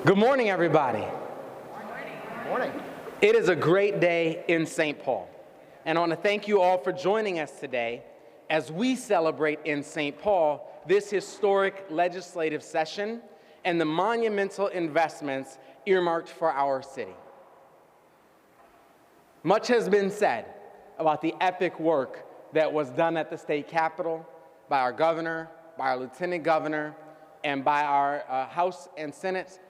Good morning, everybody. Good morning. It is a great day in St. Paul, and I want to thank you all for joining us today as we celebrate in St. Paul this historic legislative session and the monumental investments earmarked for our city. Much has been said about the epic work that was done at the state capitol by our governor, by our lieutenant governor, and by our House and Senate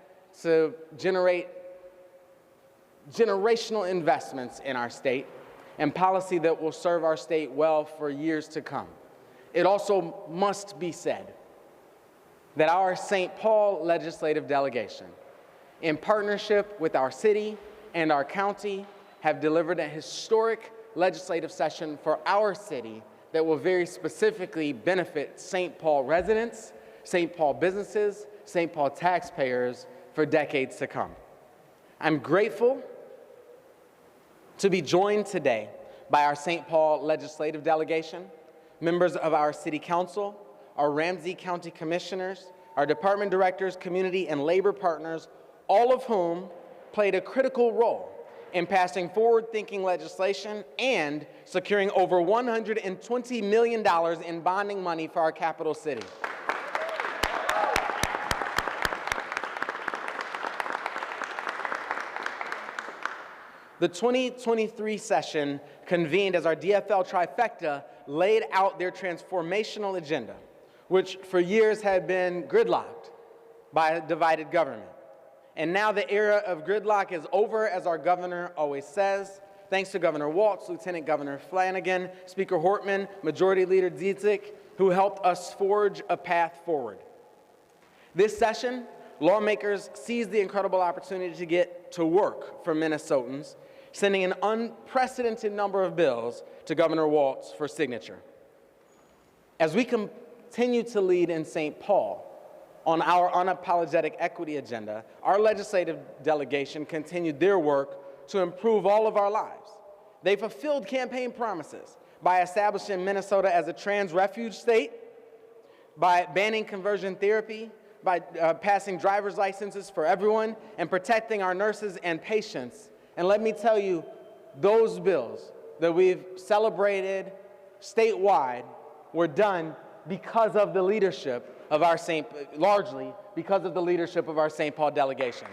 to generate generational investments in our state and policy that will serve our state well for years to come. It also must be said that our St. Paul legislative delegation, in partnership with our city and our county, have delivered a historic legislative session for our city that will very specifically benefit St. Paul residents, St. Paul businesses, St. Paul taxpayers for decades to come. I'm grateful to be joined today by our St. Paul legislative delegation, members of our city council, our Ramsey County commissioners, our department directors, community and labor partners, all of whom played a critical role in passing forward-thinking legislation and securing over $120 million in bonding money for our capital city. The 2023 session convened as our DFL trifecta laid out their transformational agenda, which for years had been gridlocked by a divided government. And now the era of gridlock is over, as our governor always says, thanks to Governor Walz, Lieutenant Governor Flanagan, Speaker Hortman, Majority Leader Dziedzic, who helped us forge a path forward. This session, lawmakers seized the incredible opportunity to get to work for Minnesotans, sending an unprecedented number of bills to Governor Walz for signature. As we continue to lead in St. Paul on our unapologetic equity agenda, our legislative delegation continued their work to improve all of our lives. They fulfilled campaign promises by establishing Minnesota as a trans refuge state, by banning conversion therapy, by passing driver's licenses for everyone, and protecting our nurses and patients. And let me tell you, those bills that we've celebrated statewide were done because of the leadership of our largely because of the leadership of our St. Paul delegation.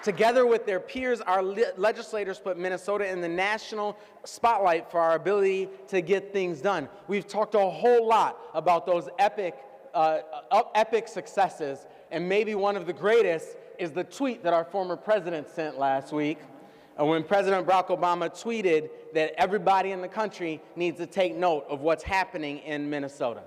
Together with their peers, our legislators put Minnesota in the national spotlight for our ability to get things done. We've talked a whole lot about those epic successes, and maybe one of the greatest is the tweet that our former president sent last week, when President Barack Obama tweeted that everybody in the country needs to take note of what's happening in Minnesota.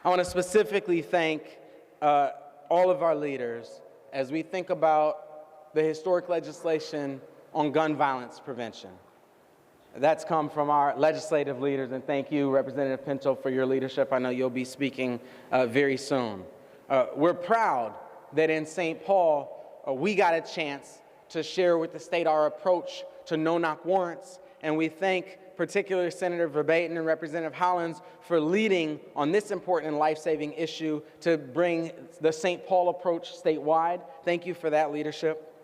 I want to specifically thank all of our leaders as we think about the historic legislation on gun violence prevention. That's come from our legislative leaders, and thank you, Representative Pinto, for your leadership. I know you'll be speaking very soon. We're proud that in St. Paul, we got a chance to share with the state our approach to no-knock warrants, and we thank particularly Senator Verbaeten and Representative Hollins for leading on this important and life-saving issue to bring the St. Paul approach statewide. Thank you for that leadership.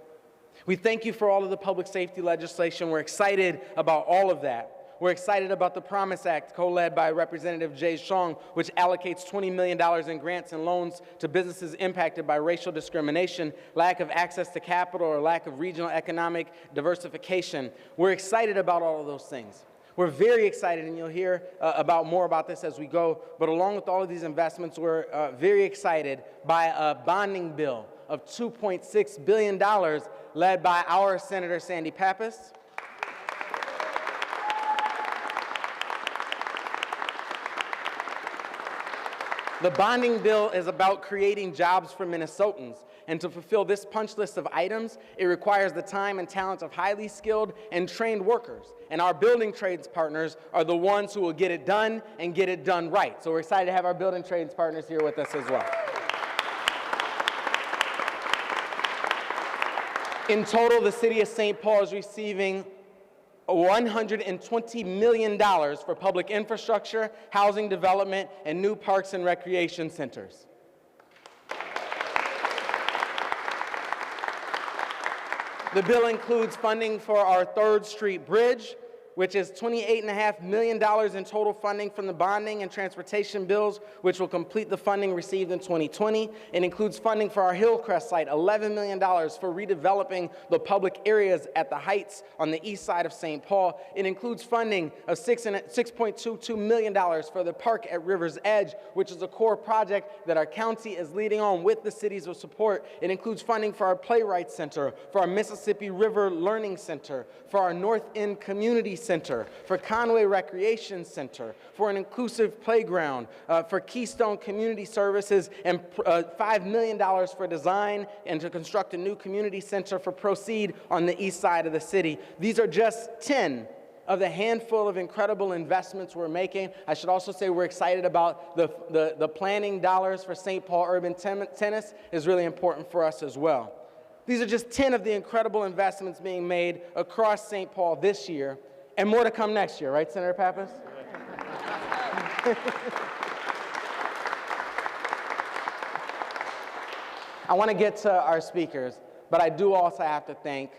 We thank you for all of the public safety legislation. We're excited about all of that. We're excited about the Promise Act, co-led by Representative Jay Shong, which allocates $20 million in grants and loans to businesses impacted by racial discrimination, lack of access to capital, or lack of regional economic diversification. We're excited about all of those things. We're very excited, and you'll hear more about this as we go, but along with all of these investments, we're very excited by a bonding bill of $2.6 billion led by our Senator Sandy Pappas. The bonding bill is about creating jobs for Minnesotans, and to fulfill this punch list of items, it requires the time and talent of highly skilled and trained workers, and our building trades partners are the ones who will get it done and get it done right. So we're excited to have our building trades partners here with us as well. In total, the city of St. Paul is receiving $120 million for public infrastructure, housing development, and new parks and recreation centers. The bill includes funding for our 3rd Street Bridge, which is $28.5 million in total funding from the bonding and transportation bills, which will complete the funding received in 2020. It includes funding for our Hillcrest site, $11 million for redeveloping the public areas at the Heights on the east side of St. Paul. It includes funding of $6.22 million for the park at River's Edge, which is a core project that our county is leading on with the cities of support. It includes funding for our Playwright Center, for our Mississippi River Learning Center, for our North End Community Center, for Conway Recreation Center, for an inclusive playground, for Keystone Community Services, and $5 million for design and to construct a new community center for Proceed on the east side of the city. These are just 10 of the handful of incredible investments we're making. I should also say we're excited about the planning dollars for St. Paul Urban Tennis is really important for us as well. These are just 10 of the incredible investments being made across St. Paul this year, and more to come next year, right, Senator Pappas? I want to get to our speakers, but I do also have to thank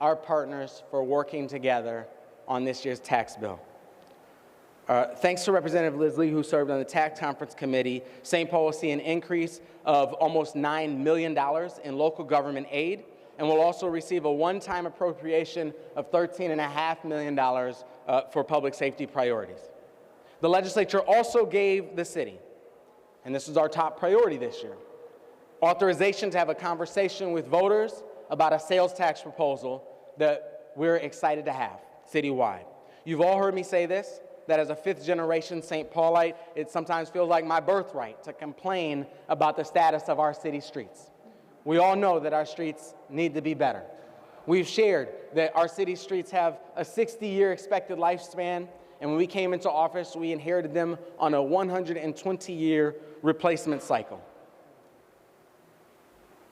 our partners for working together on this year's tax bill. Thanks to Representative Liz Lee, who served on the Tax Conference Committee, St. Paul will see an increase of almost $9 million in local government aid, and will also receive a one-time appropriation of $13.5 million for public safety priorities. The legislature also gave the city, and this is our top priority this year, authorization to have a conversation with voters about a sales tax proposal that we're excited to have citywide. You've all heard me say this, that as a fifth-generation St. Paulite, it sometimes feels like my birthright to complain about the status of our city streets. We all know that our streets need to be better. We've shared that our city streets have a 60-year expected lifespan, and when we came into office, we inherited them on a 120-year replacement cycle.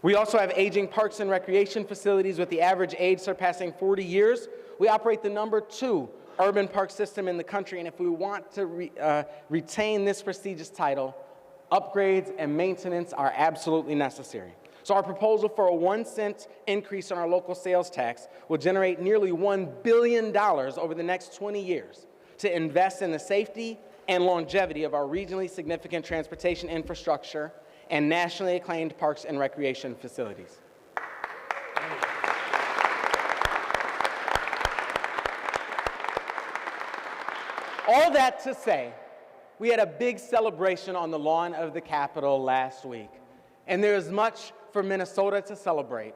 We also have aging parks and recreation facilities with the average age surpassing 40 years. We operate the #2 urban park system in the country, and if we want to retain this prestigious title, upgrades and maintenance are absolutely necessary. So our proposal for a 1 cent increase in our local sales tax will generate nearly $1 billion over the next 20 years to invest in the safety and longevity of our regionally significant transportation infrastructure and nationally acclaimed parks and recreation facilities. All that to say, we had a big celebration on the lawn of the Capitol last week, and there is much for Minnesota to celebrate.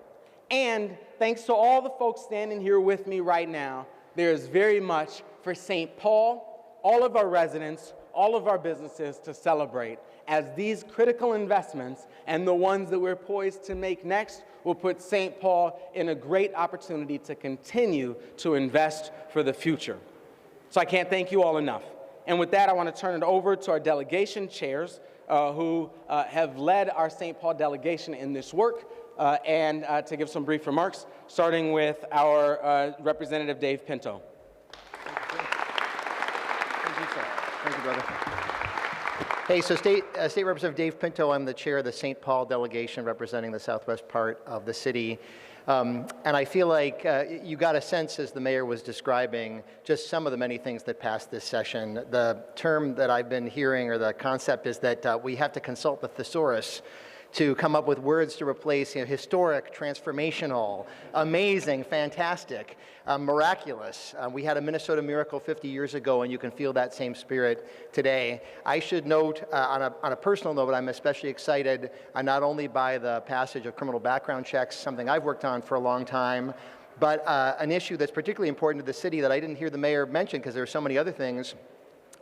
And thanks to all the folks standing here with me right now, there is very much for St. Paul, all of our residents, all of our businesses to celebrate, as these critical investments and the ones that we're poised to make next will put St. Paul in a great opportunity to continue to invest for the future. So I can't thank you all enough. And with that, I want to turn it over to our delegation chairs who have led our St. Paul delegation in this work and to give some brief remarks, starting with our Representative Dave Pinto. Thank you, sir. Thank you, brother. Hey, so State Representative Dave Pinto, I'm the chair of the St. Paul delegation representing the southwest part of the city. And I feel like you got a sense, as the mayor was describing, just some of the many things that passed this session. The term that I've been hearing, or the concept, is that we have to consult the thesaurus to come up with words to replace historic, transformational, amazing, fantastic, miraculous. We had a Minnesota Miracle 50 years ago, and you can feel that same spirit today. I should note, on a personal note, I'm especially excited not only by the passage of criminal background checks, something I've worked on for a long time, but an issue that's particularly important to the city that I didn't hear the mayor mention because there are so many other things,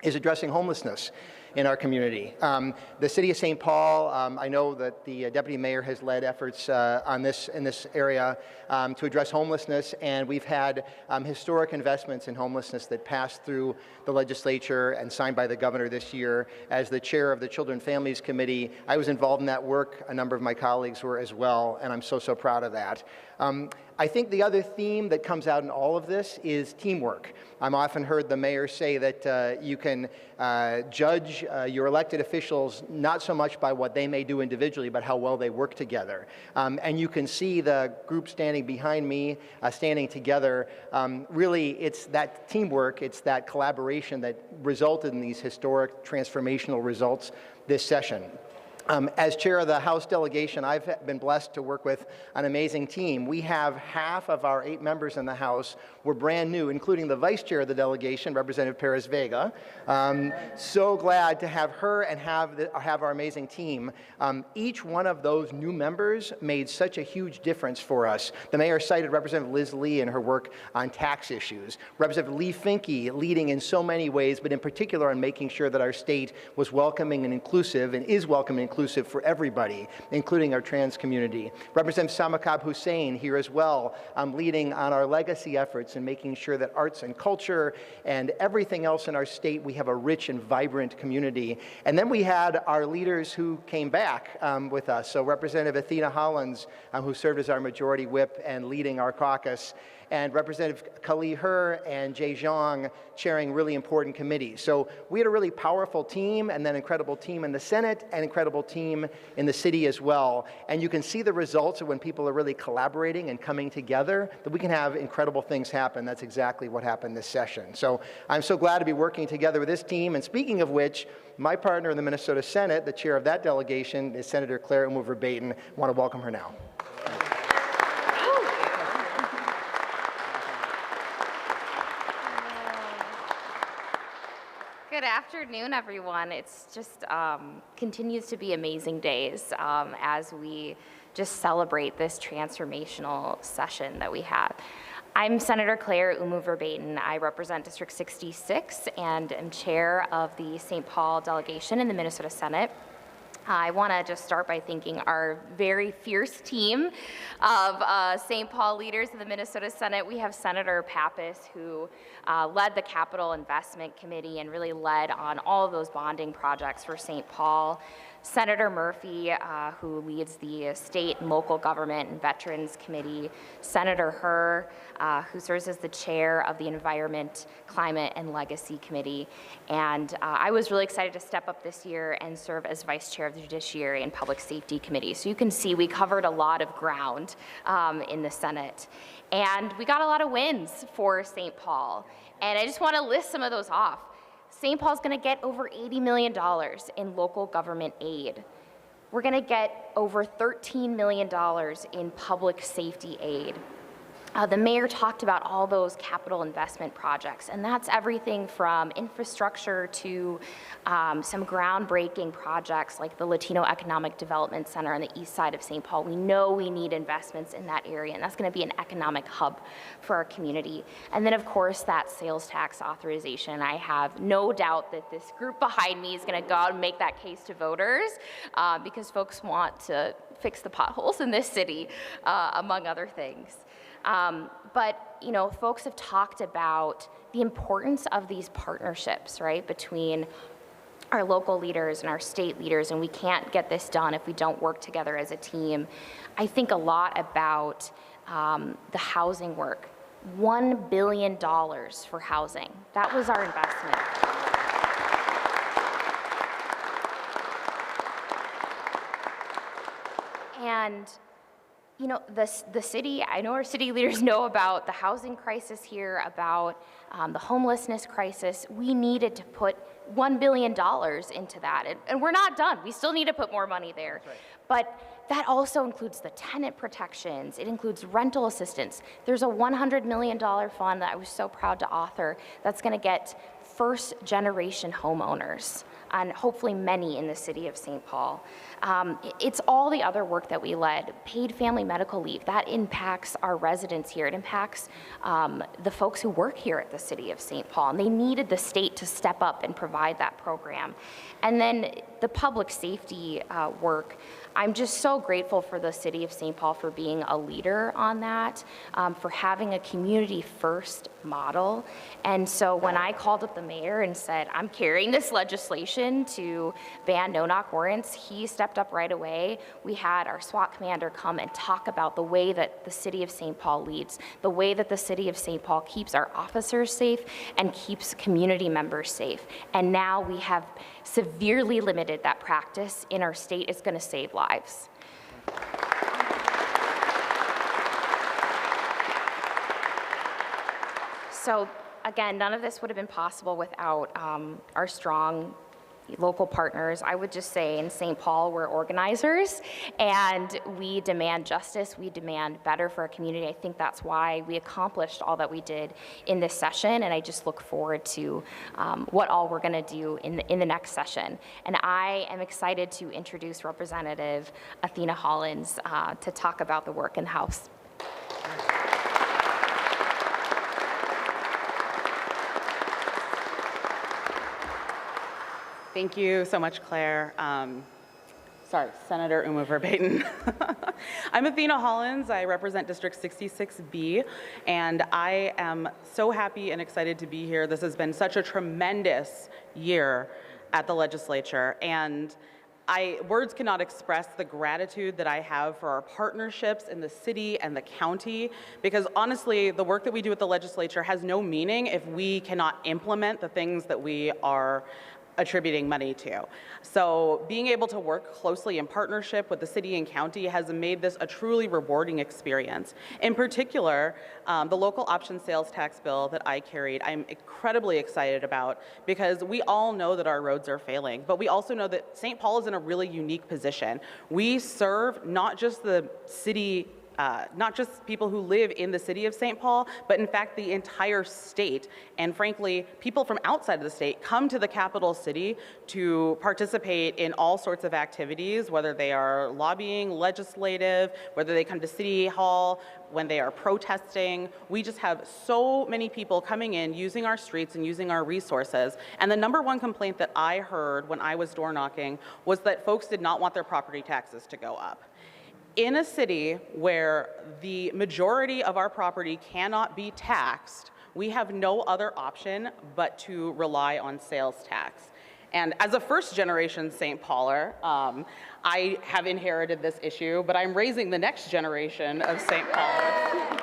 is addressing homelessness. in our community. The City of St. Paul, I know that the Deputy Mayor has led efforts in this area to address homelessness, and we've had historic investments in homelessness that passed through the legislature and signed by the governor this year. As the chair of the Children and Families Committee, I was involved in that work. A number of my colleagues were as well, and I'm so proud of that. I think the other theme that comes out in all of this is teamwork. I've often heard the mayor say that you can judge your elected officials not so much by what they may do individually, but how well they work together. And you can see the group standing behind me, standing together. Really, it's that teamwork, it's that collaboration that resulted in these historic transformational results this session. As chair of the House delegation, I've been blessed to work with an amazing team. We have half of our 8 members in the House were brand new, including the vice chair of the delegation, Representative Perez Vega. So glad to have her and have our amazing team. Each one of those new members made such a huge difference for us. The mayor cited Representative Liz Lee and her work on tax issues. Representative Lee Finke leading in so many ways, but in particular on making sure that our state was welcoming and inclusive, and is welcoming and inclusive for everybody, including our trans community. Representative Samakab Hussein here as well, leading on our legacy efforts and making sure that arts and culture and everything else in our state, we have a rich and vibrant community. And then we had our leaders who came back with us. So Representative Athena Hollins, who served as our majority whip and leading our caucus, and Representative Kali Her and Jay Zhang chairing really important committees. So we had a really powerful team, and then incredible team in the Senate and incredible team in the city as well. And you can see the results of when people are really collaborating and coming together, that we can have incredible things happen. That's exactly what happened this session. So I'm so glad to be working together with this team. And speaking of which, my partner in the Minnesota Senate, the chair of that delegation, is Senator Claire Umuver-Baton. I want to welcome her now. Good afternoon, everyone. It's just continues to be amazing days as we just celebrate this transformational session that we had. I'm Senator Claire Umuver-Baton. I represent District 66 and am chair of the St. Paul delegation in the Minnesota Senate. I want to just start by thanking our very fierce team of St. Paul leaders in the Minnesota Senate. We have Senator Pappas, who led the Capital Investment Committee and really led on all of those bonding projects for St. Paul. Senator Murphy, who leads the State and Local Government and Veterans Committee. Senator Her, who serves as the chair of the Environment, Climate, and Legacy Committee. And I was really excited to step up this year and serve as vice chair of the Judiciary and Public Safety Committee. So you can see we covered a lot of ground in the Senate. And we got a lot of wins for St. Paul. And I just want to list some of those off. St. Paul's going to get over $80 million in local government aid. We're going to get over $13 million in public safety aid. The mayor talked about all those capital investment projects, and that's everything from infrastructure to some groundbreaking projects like the Latino Economic Development Center on the east side of St. Paul. We know we need investments in that area, and that's going to be an economic hub for our community. And then, of course, that sales tax authorization. I have no doubt that this group behind me is going to go out and make that case to voters because folks want to fix the potholes in this city, among other things. But, you know, folks have talked about the importance of these partnerships, right, between our local leaders and our state leaders, and we can't get this done if we don't work together as a team. I think a lot about the housing work. $1 billion for housing. That was our investment. And you know, the city, I know our city leaders know about the housing crisis here, about the homelessness crisis. We needed to put $1 billion into that. And we're not done. We still need to put more money there. That's right. But that also includes the tenant protections. It includes rental assistance. There's a $100 million fund that I was so proud to author that's going to get first-generation homeowners and hopefully many in the city of St. Paul. It's all the other work that we led. Paid family medical leave, that impacts our residents here. It impacts the folks who work here at the city of St. Paul, and they needed the state to step up and provide that program. And then the public safety work, I'm just so grateful for the city of St. Paul for being a leader on that, for having a community first model. And so when I called up the mayor and said, I'm carrying this legislation to ban no-knock warrants, he stepped up right away. We had our SWAT commander come and talk about the way that the city of St. Paul leads, the way that the city of St. Paul keeps our officers safe and keeps community members safe. And now we have severely limited that practice in our state. It's going to save lives. So again, none of this would have been possible without our strong local partners. I would just say in St. Paul, we're organizers and we demand justice, we demand better for our community. I think that's why we accomplished all that we did in this session, and I just look forward to what all we're gonna do in the next session. And I am excited to introduce Representative Athena Hollins to talk about the work in the House. Thank you so much, Claire. Sorry, Senator Uma Verbatim. I'm Athena Hollins. I represent District 66B, and I am so happy and excited to be here. This has been such a tremendous year at the legislature, and words cannot express the gratitude that I have for our partnerships in the city and the county, because honestly, the work that we do at the legislature has no meaning if we cannot implement the things that we are attributing money to. So being able to work closely in partnership with the city and county has made this a truly rewarding experience. In particular, the local option sales tax bill that I carried, I'm incredibly excited about, because we all know that our roads are failing, but we also know that St. Paul is in a really unique position. We serve not just the city, not just people who live in the city of St. Paul, but in fact the entire state. And frankly, people from outside of the state come to the capital city to participate in all sorts of activities, whether they are lobbying, legislative, whether they come to City Hall, when they are protesting. We just have so many people coming in, using our streets and using our resources. And the number one complaint that I heard when I was door knocking was that folks did not want their property taxes to go up. In a city where the majority of our property cannot be taxed, we have no other option but to rely on sales tax. And as a first-generation St. Pauler, I have inherited this issue, but I'm raising the next generation of St. Paulers.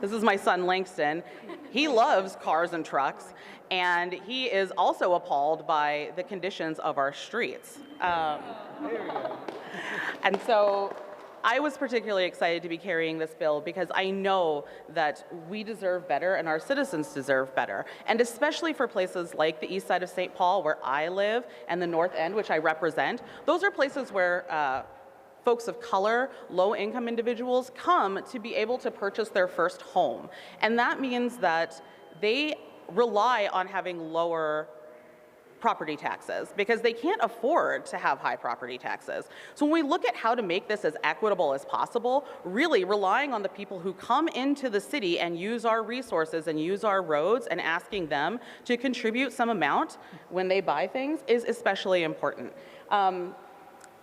This is my son, Langston. He loves cars and trucks, and he is also appalled by the conditions of our streets. And so I was particularly excited to be carrying this bill because I know that we deserve better and our citizens deserve better. And especially for places like the east side of St. Paul, where I live, and the North End, which I represent, those are places where folks of color, low-income individuals come to be able to purchase their first home. And that means that they rely on having lower property taxes because they can't afford to have high property taxes. So when we look at how to make this as equitable as possible, really relying on the people who come into the city and use our resources and use our roads and asking them to contribute some amount when they buy things is especially important.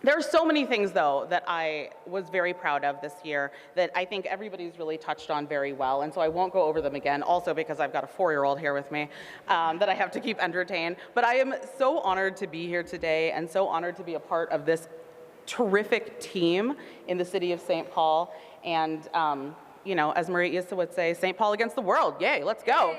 There are so many things, though, that I was very proud of this year that I think everybody's really touched on very well, and so I won't go over them again, also because I've got a 4-year-old here with me that I have to keep entertained. But I am so honored to be here today and so honored to be a part of this terrific team in the city of St. Paul. And, you know, as Marie Issa would say, St. Paul against the world. Yay, let's go.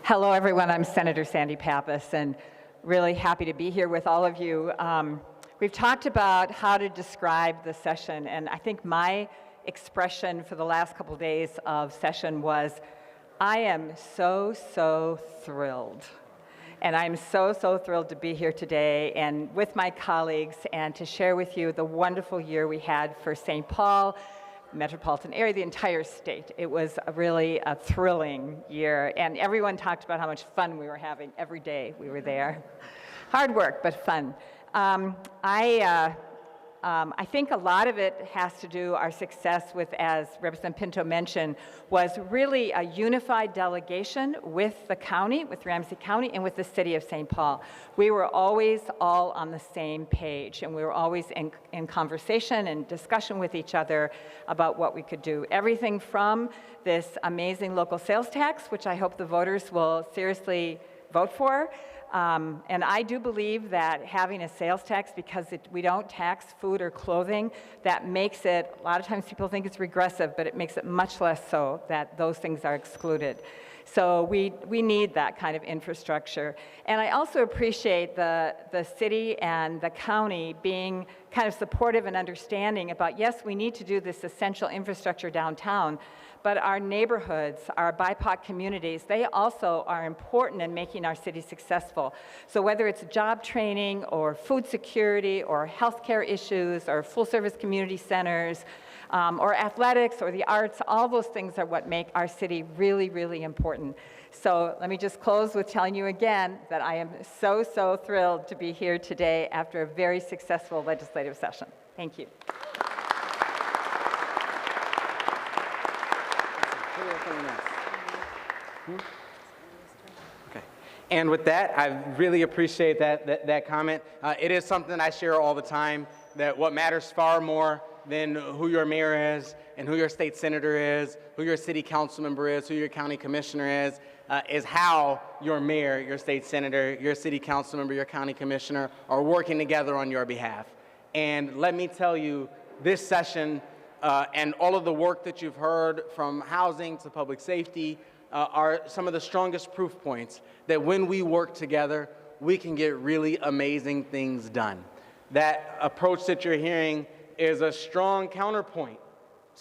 Hello, everyone. I'm Senator Sandy Pappas, and really happy to be here with all of you. We've talked about how to describe the session, and I think my expression for the last couple of days of session was, I am so thrilled. And I'm so, so thrilled to be here today and with my colleagues and to share with you the wonderful year we had for St. Paul, metropolitan area, the entire state. It was really a thrilling year, and everyone talked about how much fun we were having every day we were there. Hard work, but fun. I think a lot of it has to do, our success with, as Representative Pinto mentioned, was really a unified delegation with the county, with Ramsey County, and with the city of St. Paul. We were always all on the same page, and we were always in conversation and discussion with each other about what we could do. Everything from this amazing local sales tax, which I hope the voters will seriously vote for. And I do believe that having a sales tax, because we don't tax food or clothing, that makes it, a lot of times people think it's regressive, but it makes it much less so that those things are excluded. So we need that kind of infrastructure. And I also appreciate the city and the county being kind of supportive and understanding about, yes, we need to do this essential infrastructure downtown, but our neighborhoods, our BIPOC communities, they also are important in making our city successful. So whether it's job training or food security or healthcare issues or full-service community centers or athletics or the arts, all those things are what make our city really, really important. So let me just close with telling you again that I am so, so thrilled to be here today after a very successful legislative session. Thank you. Okay. And with that, I really appreciate that comment. It is something I share all the time, that what matters far more than who your mayor is and who your state senator is, who your city council member is, who your county commissioner is how your mayor, your state senator, your city council member, your county commissioner are working together on your behalf. And let me tell you, this session and all of the work that you've heard from housing to public safety are some of the strongest proof points that when we work together, we can get really amazing things done. That approach that you're hearing is a strong counterpoint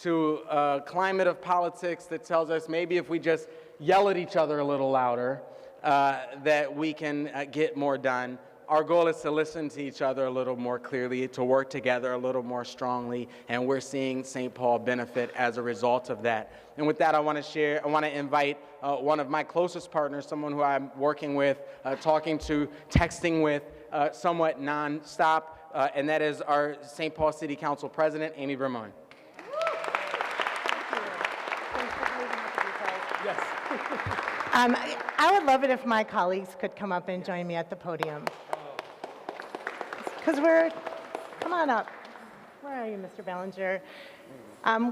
to a climate of politics that tells us maybe if we just yell at each other a little louder, that we can get more done. Our goal is to listen to each other a little more clearly, to work together a little more strongly, and we're seeing St. Paul benefit as a result of that. And with that, I want to invite one of my closest partners, someone who I'm working with, talking to, texting with, somewhat nonstop, and that is our St. Paul City Council President, Amy Bramone. Yes. I would love it if my colleagues could come up and join me at the podium. Because come on up. Where are you, Mr. Ballinger?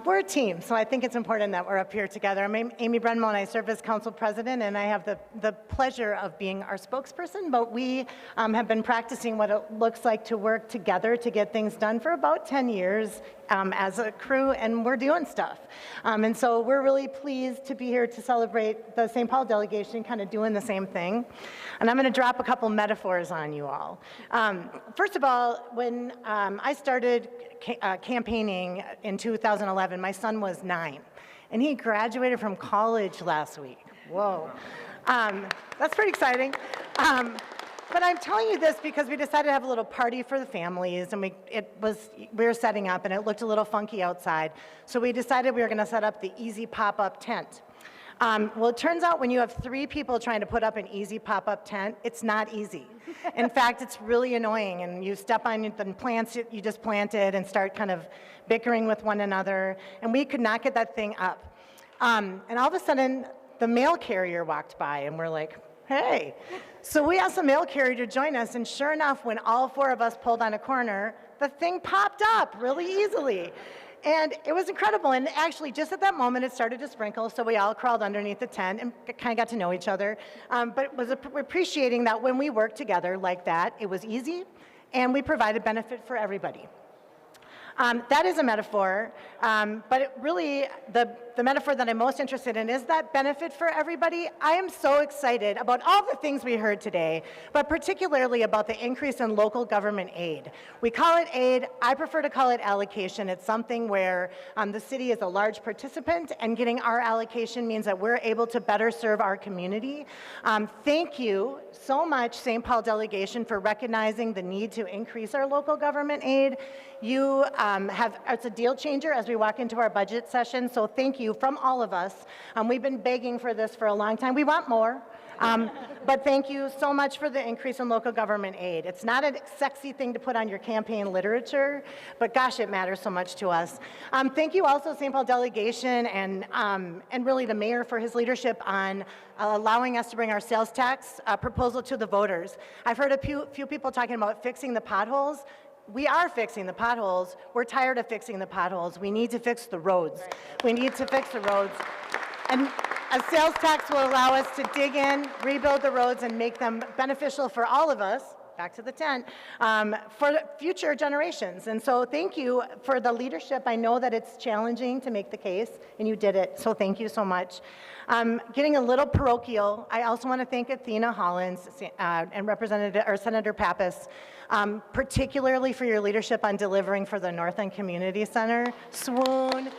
We're a team, so I think it's important that we're up here together. I'm Amy Bramone. I serve as council president, and I have the pleasure of being our spokesperson, but we have been practicing what it looks like to work together to get things done for about 10 years as a crew, and we're doing stuff. And so we're really pleased to be here to celebrate the St. Paul delegation kind of doing the same thing. And I'm going to drop a couple metaphors on you all. First of all, when I started campaigning in 2011, my son was 9, and he graduated from college last week. Whoa. That's pretty exciting. But I'm telling you this because we decided to have a little party for the families, and we were setting up, and it looked a little funky outside. So we decided we were going to set up the Easy Pop-Up Tent. Well, it turns out when you have 3 people trying to put up an easy pop-up tent, it's not easy. In fact, it's really annoying, and you step on the plants you just planted and start kind of bickering with one another, and we could not get that thing up. And all of a sudden, the mail carrier walked by, and we're like, hey. So we asked the mail carrier to join us, and sure enough, when all 4 of us pulled on a corner, the thing popped up really easily. And it was incredible, and actually just at that moment it started to sprinkle, so we all crawled underneath the tent and kind of got to know each other. But was appreciating that when we worked together like that, it was easy, and we provided benefit for everybody. That is a metaphor, but really the metaphor that I'm most interested in is that benefit for everybody. I am so excited about all the things we heard today, but particularly about the increase in local government aid. We call it aid. I prefer to call it allocation. It's something where the city is a large participant, and getting our allocation means that we're able to better serve our community. Thank you so much, St. Paul delegation, for recognizing the need to increase our local government aid. You it's a deal changer as we walk into our budget session, so thank you from all of us. We've been begging for this for a long time. We want more, but thank you so much for the increase in local government aid. It's not a sexy thing to put on your campaign literature, but gosh, it matters so much to us. Thank you also, St. Paul delegation, and really the mayor for his leadership on allowing us to bring our sales tax proposal to the voters. I've heard a few people talking about fixing the potholes. We are fixing the potholes. We're tired of fixing the potholes. We need to fix the roads. We need to fix the roads. And a sales tax will allow us to dig in, rebuild the roads, and make them beneficial for all of us, back to the tent, for future generations. And so thank you for the leadership. I know that it's challenging to make the case, and you did it, so thank you so much. Getting a little parochial, I also want to thank Athena Hollins and Senator Pappas, particularly for your leadership on delivering for the North End Community Center. Swoon.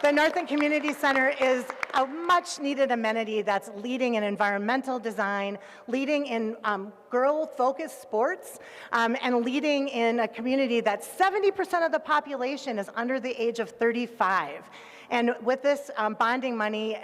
The North End Community Center is a much-needed amenity that's leading in environmental design, leading in girl-focused sports, and leading in a community that 70% of the population is under the age of 35. And with this bonding money,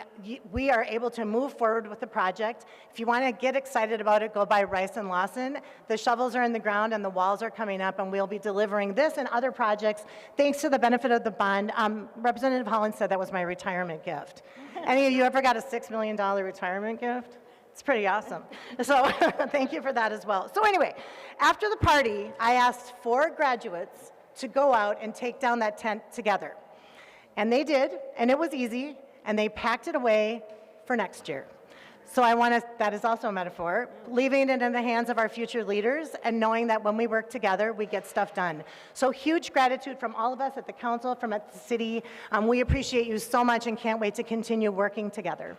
we are able to move forward with the project. If you want to get excited about it, go by Rice and Lawson. The shovels are in the ground and the walls are coming up, and we'll be delivering this and other projects thanks to the benefit of the bond. Representative Holland said that was my retirement gift. Any of you ever got a $6 million retirement gift? It's pretty awesome. So thank you for that as well. So anyway, after the party, I asked 4 graduates to go out and take down that tent together. And they did, and it was easy, and they packed it away for next year. So that is also a metaphor, leaving it in the hands of our future leaders and knowing that when we work together, we get stuff done. So huge gratitude from all of us at the council, from at the city. We appreciate you so much and can't wait to continue working together.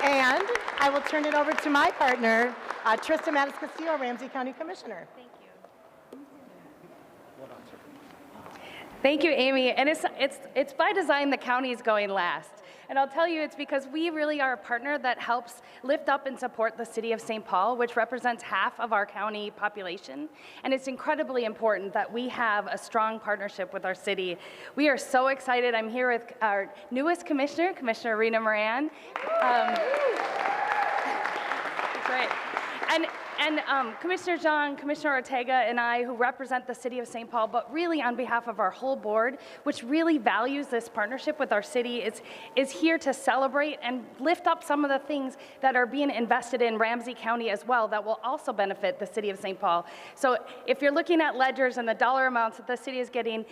And I will turn it over to my partner, Trista Mattis-Castillo, Ramsey County Commissioner. Thank you. Thank you, Amy. And it's by design the county is going last. And I'll tell you, it's because we really are a partner that helps lift up and support the city of St. Paul, which represents half of our county population. And it's incredibly important that we have a strong partnership with our city. We are so excited. I'm here with our newest commissioner, Commissioner Rena Moran. Great. And Commissioner Zhang, Commissioner Ortega, and I, who represent the city of St. Paul, but really on behalf of our whole board, which really values this partnership with our city, is here to celebrate and lift up some of the things that are being invested in Ramsey County as well that will also benefit the city of St. Paul. So if you're looking at ledgers and the dollar amounts that the city is getting,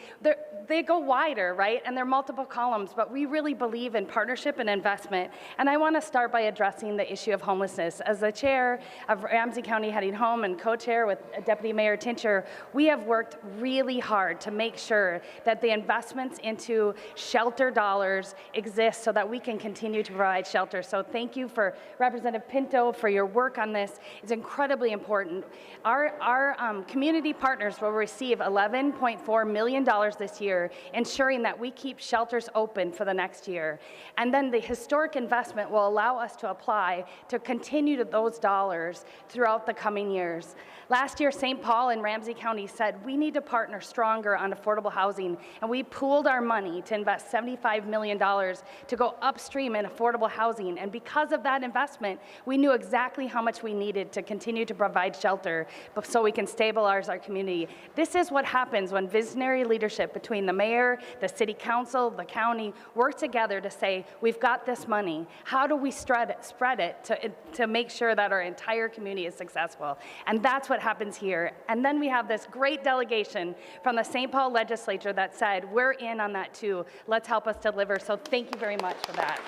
they go wider, right? And they're multiple columns, but we really believe in partnership and investment. And I want to start by addressing the issue of homelessness. As the chair of Ramsey County Heading Home and co-chair with Deputy Mayor Tincher, we have worked really hard to make sure that the investments into shelter dollars exist so that we can continue to provide shelter. So thank you for Representative Pinto for your work on this. It's incredibly important. Our community partners will receive $11.4 million this year, ensuring that we keep shelters open for the next year. And then the historic investment will allow us to apply to continue to those dollars throughout the coming years. Last year, St. Paul and Ramsey County said we need to partner stronger on affordable housing, and we pooled our money to invest $75 million to go upstream in affordable housing. And because of that investment, we knew exactly how much we needed to continue to provide shelter so we can stabilize our community. This is what happens when visionary leadership between the mayor, the city council, the county work together to say, we've got this money. How do we spread it to make sure that our entire community is successful? And that's what happens here. And then we have this great delegation from the St. Paul legislature that said, we're in on that too. Let's help us deliver. So thank you very much for that.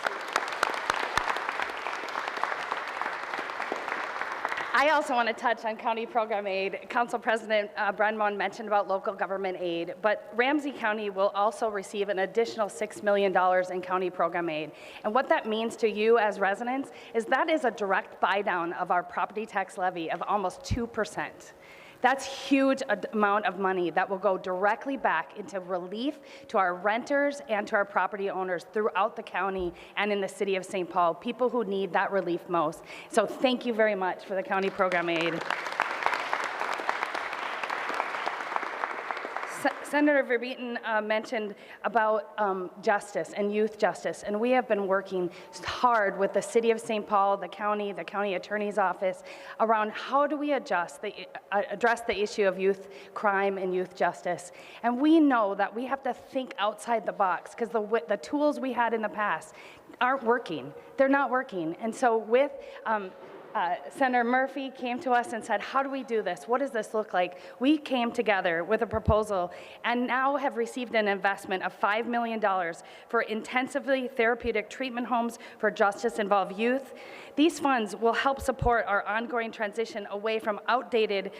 I also want to touch on county program aid. Council President Brenmon mentioned about local government aid, but Ramsey County will also receive an additional $6 million in county program aid. And what that means to you as residents is that is a direct buy down of our property tax levy of almost 2%. That's huge amount of money that will go directly back into relief to our renters and to our property owners throughout the county and in the city of St. Paul, people who need that relief most. So thank you very much for the county program aid. Senator Verbeeten mentioned about justice and youth justice, and we have been working hard with the City of St. Paul, the County Attorney's Office, around how do we address the issue of youth crime and youth justice. And we know that we have to think outside the box because the tools we had in the past aren't working. They're not working. And so with Senator Murphy came to us and said, how do we do this? What does this look like? We came together with a proposal and now have received an investment of $5 million for intensively therapeutic treatment homes for justice-involved youth. These funds will help support our ongoing transition away from outdated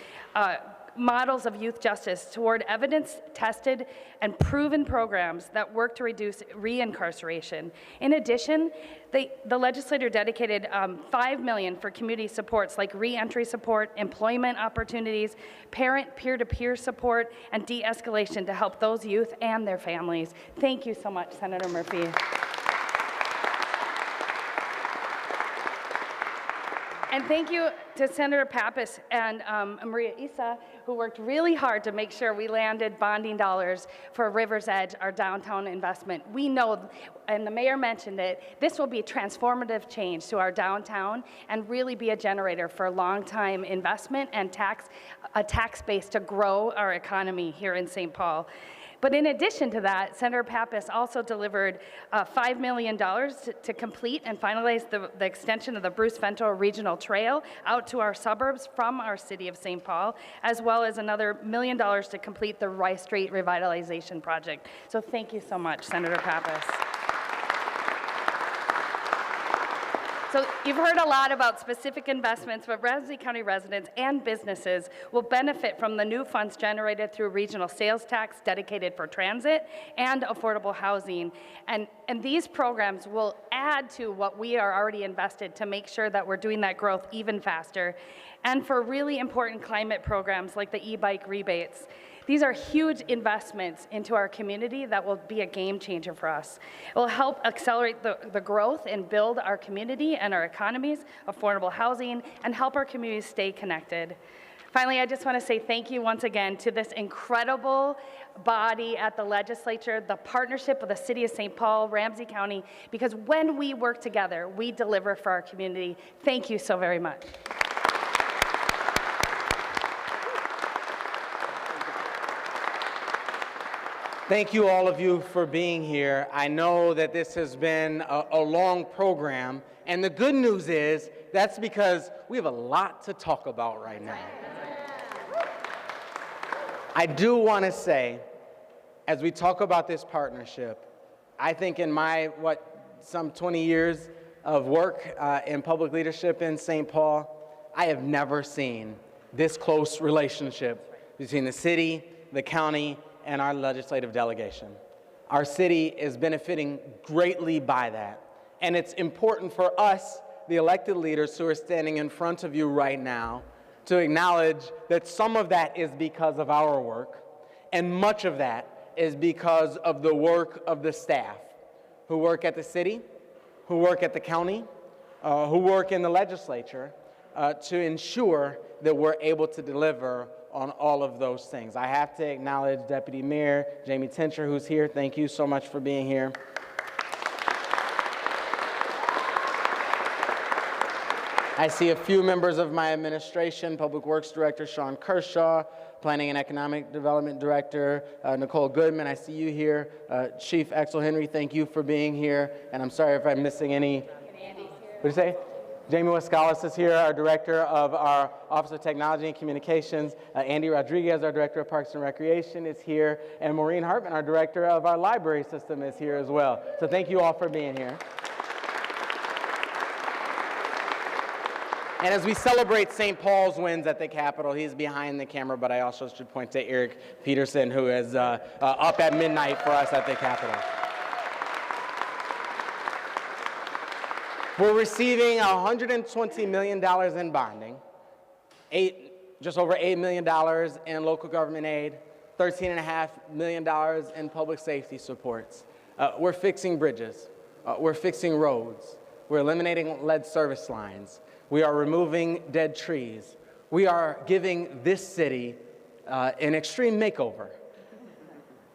models of youth justice toward evidence-tested and proven programs that work to reduce reincarceration. In addition, the legislature dedicated $5 million for community supports like reentry support, employment opportunities, parent peer-to-peer support, and de-escalation to help those youth and their families. Thank you so much, Senator Murphy. And thank you to Senator Pappas and Maria Issa, who worked really hard to make sure we landed bonding dollars for River's Edge, our downtown investment. We know, and the mayor mentioned it, this will be a transformative change to our downtown and really be a generator for long-time investment and a tax base to grow our economy here in St. Paul. But in addition to that, Senator Pappas also delivered $5 million to complete and finalize the extension of the Bruce Vento Regional Trail out to our suburbs from our city of St. Paul, as well as another $1 million to complete the Rice Street Revitalization Project. So thank you so much, Senator Pappas. So you've heard a lot about specific investments, but Ramsey County residents and businesses will benefit from the new funds generated through regional sales tax dedicated for transit and affordable housing. And these programs will add to what we are already invested to make sure that we're doing that growth even faster. And for really important climate programs like the e-bike rebates. These are huge investments into our community that will be a game changer for us. It will help accelerate the growth and build our community and our economies, affordable housing, and help our communities stay connected. Finally, I just want to say thank you once again to this incredible body at the legislature, the partnership of the City of St. Paul, Ramsey County, because when we work together, we deliver for our community. Thank you so very much. Thank you, all of you, for being here. I know that this has been a long program, and the good news is that's because we have a lot to talk about right now. I do want to say, as we talk about this partnership, I think in my, some 20 years of work in public leadership in St. Paul, I have never seen this close relationship between the city, the county, and our legislative delegation. Our city is benefiting greatly by that. And it's important for us, the elected leaders who are standing in front of you right now, to acknowledge that some of that is because of our work, and much of that is because of the work of the staff who work at the city, who work at the county, who work in the legislature, to ensure that we're able to deliver on all of those things. I have to acknowledge Deputy Mayor Jamie Tincher, who's here. Thank you so much for being here. I see a few members of my administration, Public Works Director Sean Kershaw, Planning and Economic Development Director Nicole Goodman. I see you here. Chief Axel Henry, thank you for being here. And I'm sorry if I'm missing any. What did you say? Jamie Wascalis is here, our Director of our Office of Technology and Communications. Andy Rodriguez, our Director of Parks and Recreation, is here. And Maureen Hartman, our Director of our Library System, is here as well. So thank you all for being here. And as we celebrate St. Paul's wins at the Capitol, he's behind the camera, but I also should point to Eric Peterson, who is up at midnight for us at the Capitol. We're receiving $120 million in bonding, just over $8 million in local government aid, $13.5 million in public safety supports. We're fixing bridges. We're fixing roads. We're eliminating lead service lines. We are removing dead trees. We are giving this city an extreme makeover.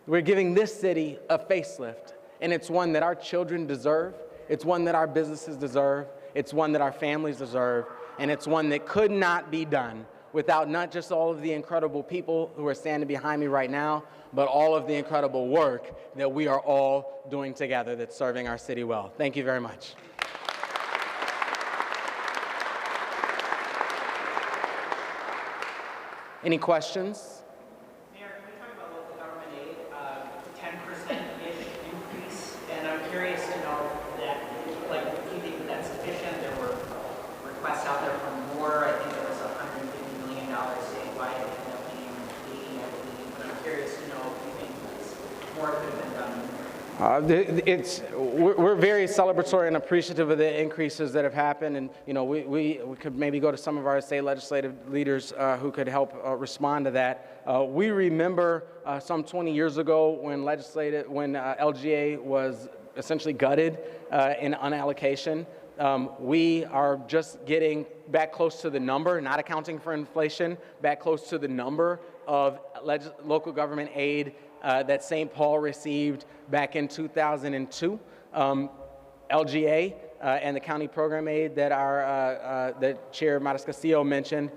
We're giving this city a facelift, and it's one that our children deserve. It's one that our businesses deserve. It's one that our families deserve. And it's one that could not be done without not just all of the incredible people who are standing behind me right now, but all of the incredible work that we are all doing together that's serving our city well. Thank you very much. Any questions? Mayor, can we talk about local government aid, 10%-ish increase? And I'm curious to know that, like, do you think that's sufficient? There were requests out there for more. I think there was $150 million statewide. It ended up being 80, I believe. But I'm curious to know if you think more could have been done. We're very celebratory and appreciative of the increases that have happened, and we could maybe go to some of our state legislative leaders who could help respond to that. We remember some 20 years ago when LGA was essentially gutted in unallocation. We are just getting back close to the number, not accounting for inflation, back close to the number of local government aid that St. Paul received back in 2002. LGA and the county program aid that Chair Matas Castillo mentioned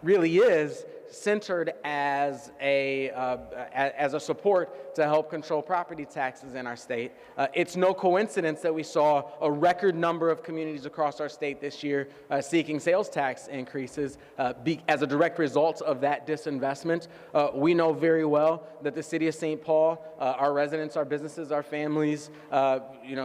really is centered as a support to help control property taxes in our state. It's no coincidence that we saw a record number of communities across our state this year seeking sales tax increases as a direct result of that disinvestment. We know very well that the city of St. Paul, our residents, our businesses, our families,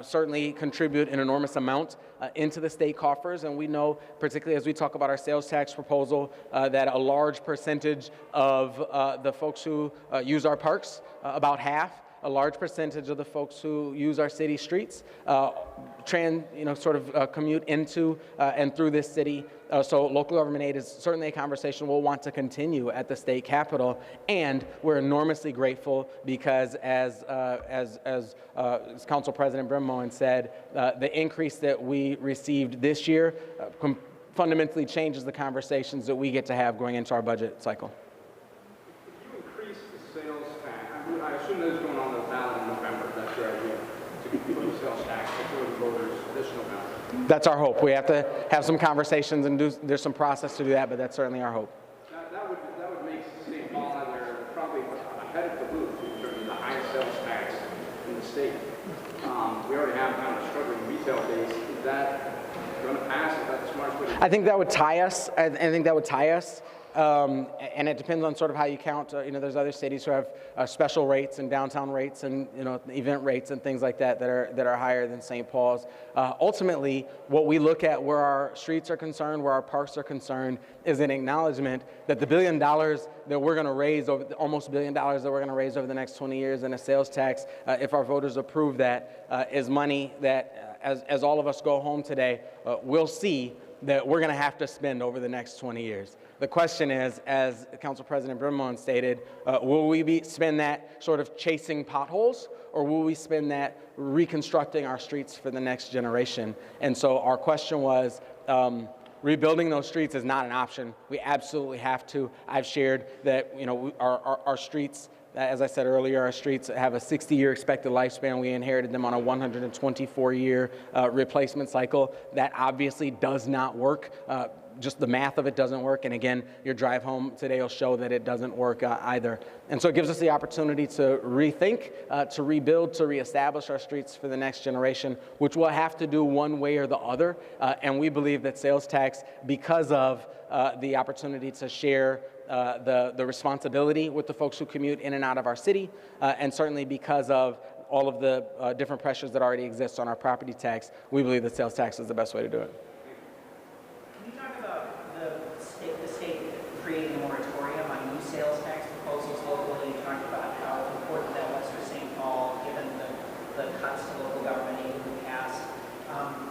certainly contribute an enormous amount into the state coffers, and we know, particularly as we talk about our sales tax proposal, that a large percentage of the folks who use our parks, about half, a large percentage of the folks who use our city streets, commute into and through this city. So local government aid is certainly a conversation we'll want to continue at the state capitol, and we're enormously grateful because, as Council President Brimmoen said, the increase that we received this year fundamentally changes the conversations that we get to have going into our budget cycle. If you increase the sales tax, I assume that's going on the ballot in November. That's your idea, to put the sales tax before the voters this November. That's our hope. We have to have some conversations and there's some process to do that, but that's certainly our hope. That would make St. Paul either probably ahead of the booth in terms of the highest sales tax in the state. We already have kind of a struggling retail base. Is that going to pass? Is that the smartest way to do it? I think that would tie us. And it depends on sort of how you count. There's other cities who have special rates and downtown rates and event rates and things like that that are higher than St. Paul's. Ultimately, what we look at where our streets are concerned, where our parks are concerned, is an acknowledgement that the $1 billion that we're going to raise, almost $1 billion that we're going to raise over the next 20 years in a sales tax, if our voters approve that, is money that, as all of us go home today, we'll see that we're going to have to spend over the next 20 years. The question is, as Council President Brimmoen stated, will we spend that sort of chasing potholes, or will we spend that reconstructing our streets for the next generation? And so our question was, rebuilding those streets is not an option. We absolutely have to. I've shared that our streets, as I said earlier, our streets have a 60-year expected lifespan. We inherited them on a 124-year replacement cycle. That obviously does not work. Just the math of it doesn't work. And again, your drive home today will show that it doesn't work either. And so it gives us the opportunity to rethink, to rebuild, to reestablish our streets for the next generation, which we'll have to do one way or the other. And we believe that sales tax, because of the opportunity to share the responsibility with the folks who commute in and out of our city, and certainly because of all of the different pressures that already exist on our property tax, we believe that sales tax is the best way to do it. Can you talk about the state creating a moratorium on new sales tax proposals locally. You talked about how important that was for St. Paul, given the cuts to local government aid in the past.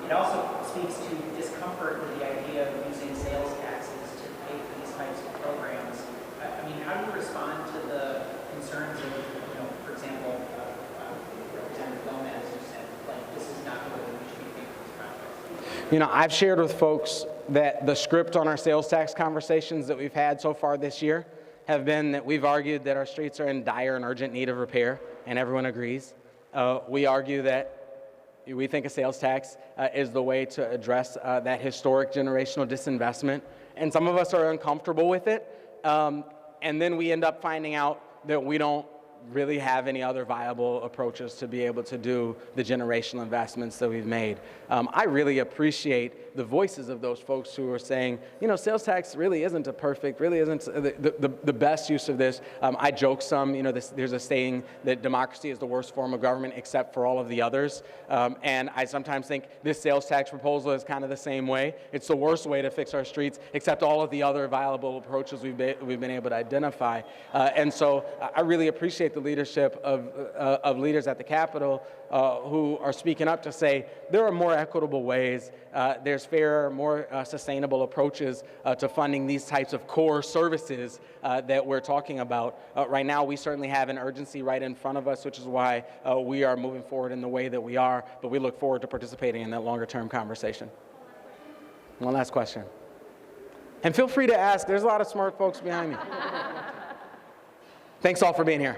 It also speaks to discomfort with the idea of using sales taxes to pay for these types of programs. I mean, how do you respond to the concerns of, for example, Representative Gomez, who said, like, this is not the way we should be thinking these projects? I've shared with folks that the script on our sales tax conversations that we've had so far this year have been that we've argued that our streets are in dire and urgent need of repair, and everyone agrees. We argue that we think a sales tax is the way to address that historic generational disinvestment, and some of us are uncomfortable with it, and then we end up finding out that we don't really have any other viable approaches to be able to do the generational investments that we've made. I really appreciate the voices of those folks who are saying, sales tax really isn't the best use of this. I joke some, there's a saying that democracy is the worst form of government except for all of the others. And I sometimes think this sales tax proposal is kind of the same way. It's the worst way to fix our streets except all of the other viable approaches we've been able to identify. And so I really appreciate the leadership of leaders at the Capitol who are speaking up to say there are more equitable ways, there's fairer, more sustainable approaches to funding these types of core services that we're talking about. Right now, we certainly have an urgency right in front of us, which is why we are moving forward in the way that we are, but we look forward to participating in that longer-term conversation. One last question. And feel free to ask. There's a lot of smart folks behind me. Thanks all for being here.